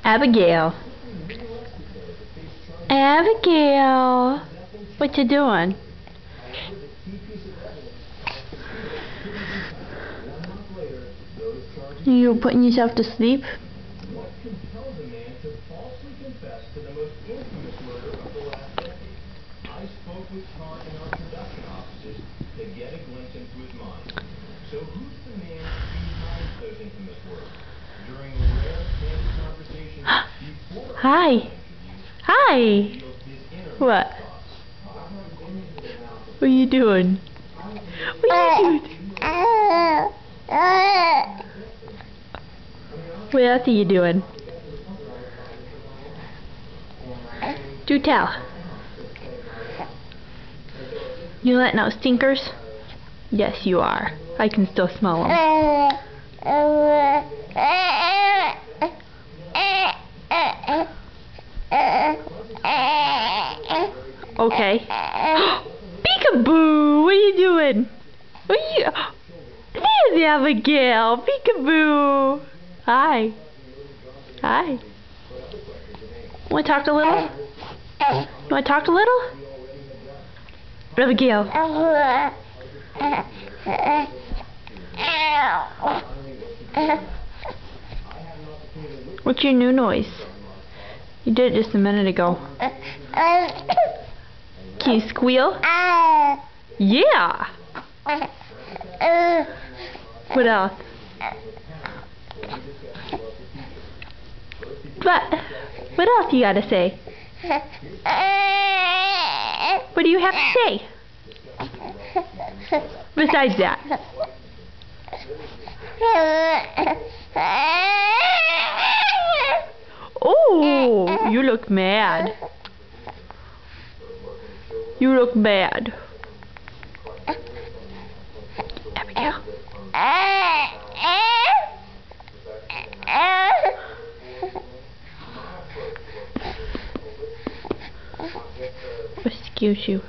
Abigail. Abigail. What you doing? You putting yourself to sleep? What compelled a man to falsely confess to the most infamous murder of the last decade? I spoke with Todd in our production offices to get a glimpse into his mind. So who's the man behind those infamous words? During a rare candid conversation before Hi. Hi. revealed his inner What? thoughts. What are you doing? What are you doing? What else are you doing? Do tell. You letting out stinkers? Yes, you are. I can still smell them. Okay. Peekaboo! What are you doing? What are you... There's Abigail! Peekaboo! Hi. Hi. Want to talk a little? You want to talk a little? Abigail. What's your new noise? You did it just a minute ago. Can you squeal? Yeah. What else? What else you gotta say? What do you have to say? Besides that. Oh, you look mad. You look mad. Abigail. Excuse you.